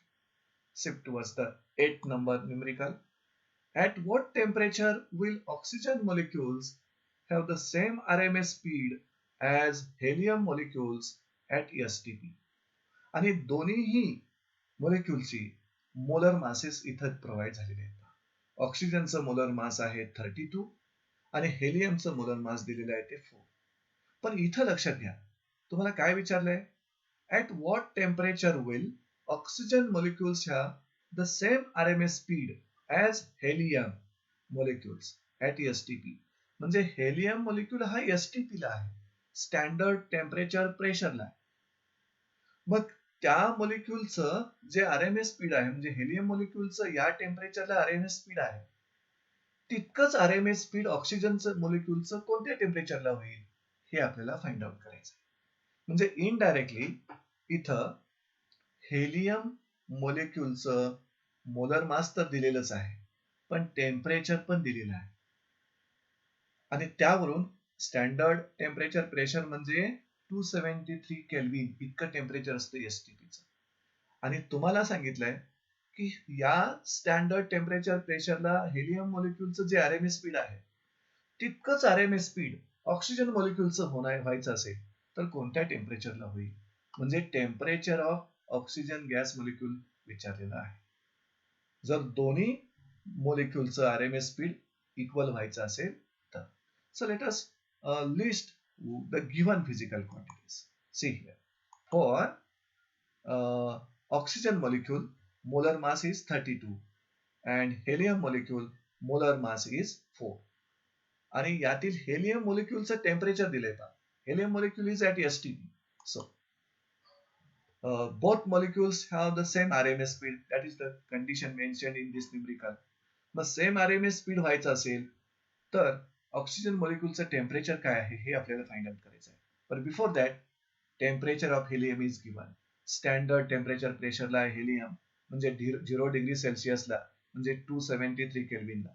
Shift towards the 8th number numerical. At what temperature will oxygen molecules have the same RMS speed as helium molecules at STP? आणि दोन्हीही मॉलिक्युलची molar masses इथं provide झालेले आहेत. ऑक्सिजनचं molar mass आहे 32 आणि हेलियमचं molar mass दिलेलं आहे ते 4. पण इथं लक्षात घ्या, तुम्हाला काय विचारलंय, at what temperature will oxygen molecules have the same RMS speed as helium molecules at STP. म्हणजे हेलियम मॉलिक्यूल हा STP ला आहे, स्टँडर्ड टेम्परेचर प्रेशरला. मग त्या मॉलिक्यूलचं जे RMS स्पीड आहे, म्हणजे हेलियम मॉलिक्यूलचं या टेम्परेचरला RMS स्पीड आहे, तितकंच RMS स्पीड ऑक्सिजनचं मॉलिक्यूलचं कोणत्या टेम्परेचरला होईल हे आपल्याला फाइंड आउट करायचं. म्हणजे इनडायरेक्टली इथं हेलियम मॉलिक्यूलचं मोलर मास तर दिलेलंच आहे, पण टेम्परेचर पण दिलेलं आहे. आणि त्यावरून स्टँडर्ड टेम्परेचर प्रेशर म्हणजे 273 केल्विन इतकं टेम्परेचर असतं एसटीपीचं. आणि तुम्हाला सांगितलंय की या स्टँडर्ड टेम्परेचर प्रेशरला हेलियम मॉलिक्यूलचं जे RMS स्पीड आहे तितकंच RMS स्पीड ऑक्सिजन मॉलिक्यूलचं व्हायचं असेल तर कोणत्या टेम्परेचरला होईल. म्हणजे temperature of oxygen gas molecule विचारलेलं आहे. जर दोन्ही मॉलिक्यूलचं RMS स्पीड इक्वल व्हायचं असेल तर. So let us list the given physical quantities. See here. For oxygen molecule, molar mass is 32 and helium molecule molar mass is 4. आणि यातील हेलियम मॉलिक्यूलचं टेम्परेचर दिलंय पहा. Helium molecule is at STP. So both molecules have the same RMS speed. That is the condition mentioned in this numerical. मग same RMS speed व्हायचं असेल तर oxygen मॉलिक्यूलचं temperature काय आहे हे आपल्याला फाइंड आउट करायचं आहे. पण before that temperature of helium is given. Standard temperature प्रेशरला हेलियम म्हणजे 0 डिग्री सेल्सिअसला म्हणजे 273 केल्विनला.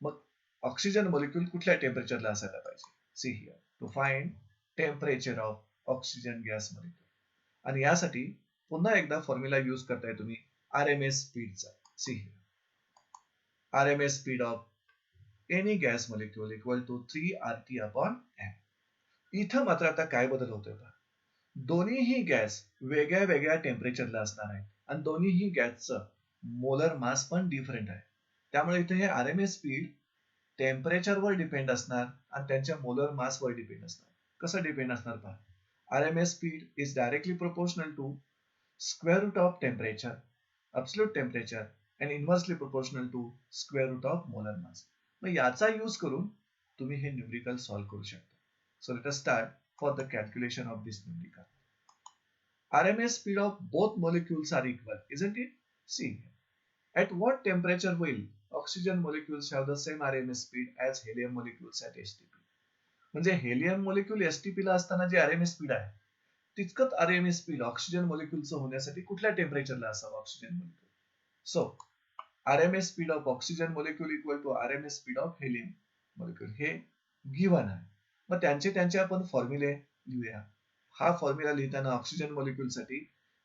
मग ऑक्सिजन मॉलिक्यूल कुठल्या टेम्परेचरला असायला पाहिजे? See here to find temperature of oxygen gas molecule. आणि यासाठी पुन्हा एकदा फॉर्म्युला यूज करताय तुम्ही RMS स्पीडचा. See here RMS speed of any gas molecule equal to 3 RT/m. इथं मात्र आता काय बदल होतोय पहा. दोन्हीही गॅस वेगळ्या वेगळ्या टेम्परेचरला असणार आहेत आणि दोन्हीही गॅसचं मोलर मास पण डिफरंट आहे. त्यामुळे इथे हे RMS स्पीड टेम्परेचरवर डिपेंड असणार आणि त्यांच्या मोलर मासवर डिपेंड असणार. कसं डिपेंड असणार पहा. RMS speed is directly proportional to square root of temperature, absolute temperature, and inversely proportional to square root of molar mass. मग याचा यूज करून तुम्ही हे न्यूमरिकल सॉल्व्ह करू शकता. So let us start for the calculation of this numerical. RMS speed of both molecules are equal, isn't it? See, at what temperature will oxygen molecules have the same RMS speed as helium molecules at STP? म्हणजे helium molecule STP ला असताना जे RMS speed आहे तितकंच RMS speed oxygen मॉलिक्यूलचं होण्यासाठी कुठल्या टेम्परेचरला असावं oxygen molecule? So RMS speed of oxygen molecule equal to RMS speed of helium molecule हे गिव्हन आहे. मग त्यांचे आपण फॉर्म्युले लिहूया. हा फॉर्म्युला लिहिताना ऑक्सिजन मॉलिक्यूल साठी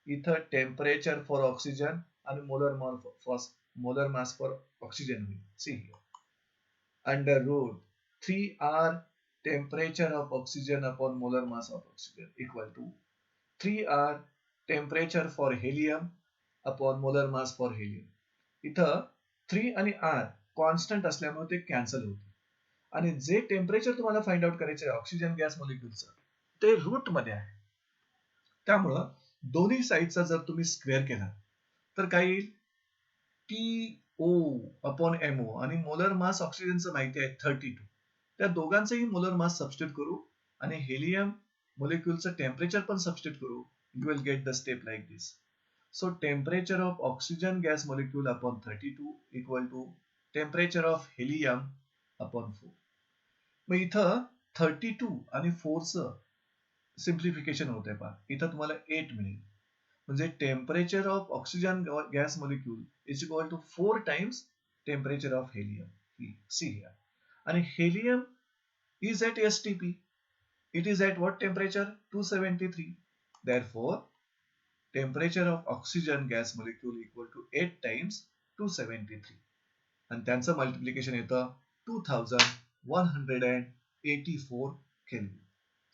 इथं टेम्परेचर फॉर ऑक्सिजन आणि मोलर मास फॉर ऑक्सिजन होईल. See here under root 3R temperature of oxygen upon molar mass of oxygen equal to 3R temperature for helium upon molar mass for helium. इथं 3 आणि R constant असल्यामुळे ते cancel होते आणि जे temperature तुम्हाला find out करायचे आहे ऑक्सिजन गॅस मॉलिक्यूलचं ते रूट मध्ये आहे. त्यामुळं दोन्ही साईडचा जर तुम्ही स्क्वेअर केला तर काय येईल? TO/MO आणि मोलर मास ऑक्सिजनचं माहिती आहे 32. त्या दोघांचेही मोलर मास सबस्टिट्यूट करू आणि हेलियम मॉलिक्यूलचं टेम्परेचर पण सबस्टिट्यूट करू. You will get the step like this. So temperature of oxygen gas molecule upon 32 equal to temperature of helium upon 4. मग इथं 32 आणि 4चं सिम्प्लिफिकेशन होतंय पहा. इथं तुम्हाला 8 मिळेल. म्हणजे temperature of oxygen gas molecule is equal to 4 times temperature of helium. See here. आणि helium is at STP. It is at what temperature? 273. Therefore, temperature of oxygen gas molecule equal to 8 times 273. And त्यांचं multiplication येतं 2184 Kelvin.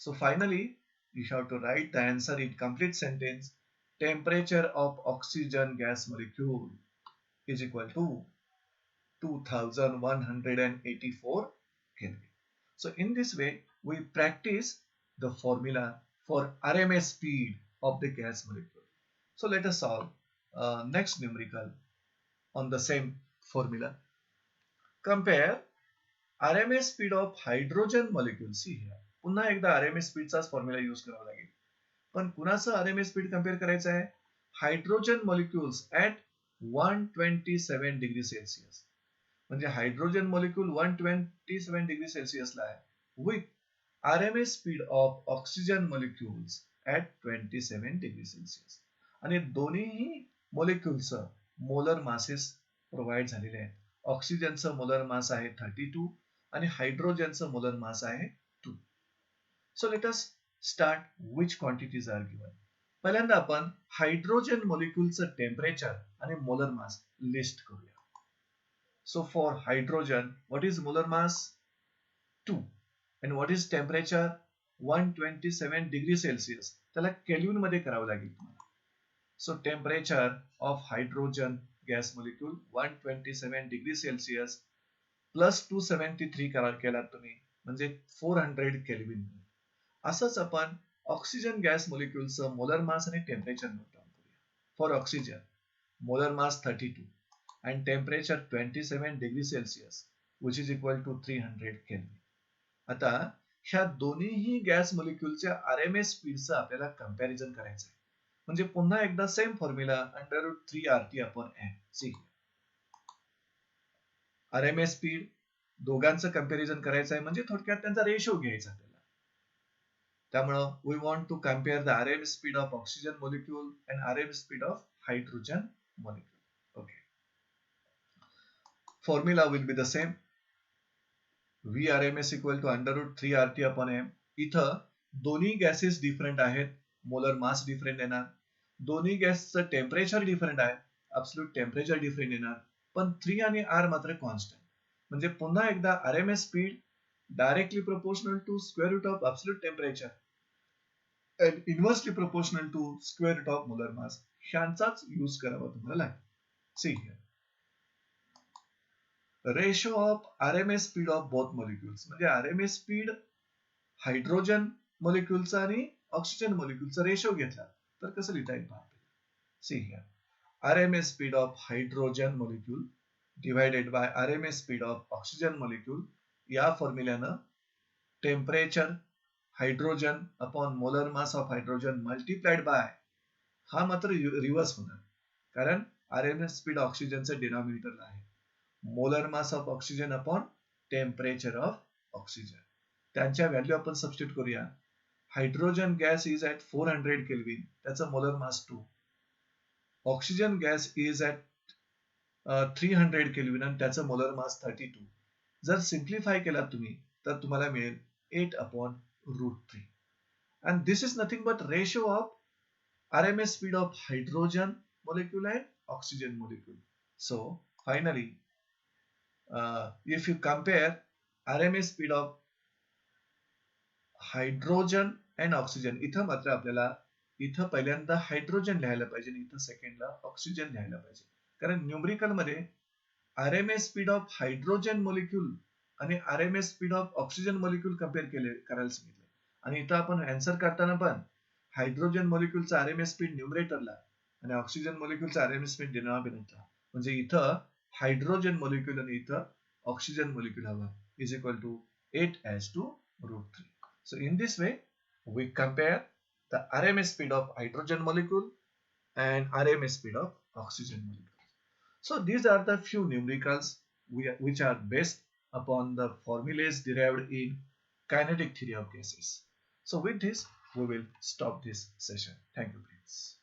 So finally, you have to write the answer in complete sentence. Temperature of oxygen gas molecule is equal to 2184 Kelvin. So in this way, we practice the formula for RMS speed of the gas molecule. So let us solve next numerical on the same formula. Compare RMS speed of hydrogen molecule. See here. पुन्हा एकदा RMS speed चाच formula use करावा लागेल. पण कुणाचं RMS speed compare करायचं आहे? Hydrogen molecules at 127 degree Celsius. म्हणजे हायड्रोजन मॉलिक्यूल 127 डिग्री सेल्सिअसला आहे with RMS speed of oxygen molecules at 27 degree Celsius. आणि दोन्हीही मॉलिक्यूलचं मोलर मासेस प्रोव्हाइड झालेले आहेत. ऑक्सिजनचं मोलर मास आहे 32 आणि हायड्रोजनचं मोलर मास आहे 2. So let us start which quantities are given. पहिल्यांदा आपण हायड्रोजन मॉलिक्यूलचं टेम्परेचर आणि मोलर मास लिस्ट करूया. So for hydrogen, what is molar mass? 2. And what is temperature? 127 degree Celsius. त्याला केल्विन मध्ये करावं लागेल तुम्हाला. So temperature of hydrogen gas molecule 127 degree Celsius plus 273 केलात तुम्ही म्हणजे 400 केल्विन. असंच आपण ऑक्सिजन गॅस मॉलिक्यूलचं मोलर मास आणि टेम्परेचर नोट डाऊन करूया. For oxygen molar mass 32 and temperature 27 degree Celsius which is equal to 300 Kelvin. आता ह्या दोन्हीही गॅस मॉलिक्यूलच्या RMS स्पीडचं आपल्याला कंपॅरिझन करायचं आहे. म्हणजे पुन्हा एकदा same formula under root 3RT/m. See RMS speed दोघांचं कंपॅरिझन करायचं आहे म्हणजे थोडक्यात त्यांचा रेशो घ्यायचा आपल्याला. त्यामुळं we want to compare the RMS speed of oxygen molecule and RMS speed of hydrogen molecule. Okay. Formula will be the same. Vrms equal to under root 3 RT upon m. इथं दोन्ही gases different आहेत, molar mass different येणार, दोन्ही गॅसचं temperature different आहे, absolute temperature different येणार, पण 3 आणि R मात्र कॉन्स्टंट. म्हणजे पुन्हा एकदा RMS speed directly proportional to square root of absolute temperature and inversely proportional to square root of molar mass ह्यांचाच यूज करावा तुम्हाला लागेल. See here. Ratio of RMS speed of both molecules म्हणजे RMS speed hydrogen मॉलिक्युलचा आणि oxygen मॉलिक्युलचा ratio घेतला तर कसं लिहिता येईल पहा. See here. RMS speed of hydrogen molecule divided by RMS speed of oxygen molecule या फॉर्म्युल्यानं temperature hydrogen upon molar mass of hydrogen multiplied by हा मात्र रिव्हर्स होणार, कारण RMS स्पीड ऑक्सिजनचं डिनॉमिनेटरला आहे, molar mass of oxygen upon temperature of oxygen. त्यांच्या व्हॅल्यू आपण सबस्टिट्यूट करूया. Hydrogen gas is at 400 kelvin, त्याचं molar mass 2. Oxygen gas is at 300 kelvin आणि त्याचं मोलर मास 32. जर सिम्प्लिफाय केला तुम्ही तर तुम्हाला मिळेल 8 upon route 3. And this is nothing but ratio of RMS speed of hydrogen molecule and oxygen molecule. So finally, if you compare RMS speed of hydrogen and oxygen, इथं मात्र आपल्याला इथं पहिल्यांदा हायड्रोजन लिहायला पाहिजे आणि इथं सेकंडला ऑक्सिजन लिहायला पाहिजे, कारण न्यूमरिकल मध्ये RMS speed of hydrogen molecule आणि RMS speed of oxygen molecule compare करायला सांगितलं, आणि इथं आपण आन्सर करताना पण हायड्रोजन मॉलिक्यूलचा RMS स्पीड न्यूमरेटरला आणि ऑक्सिजन मॉलिक्यूलचा RMS स्पीड डिनॉमिनेटरला, म्हणजे इथं हायड्रोजन मॉलिक्यूल आणि इथं ऑक्सिजन मॉलिक्यूल हवा is equal to 8 as to root 3. So in this way we compare the RMS speed of hydrogen molecule and RMS speed of oxygen molecule. So these are the few numericals which are based upon the formulas derived in kinetic theory of gases. So with this, we will stop this session. Thank you, friends.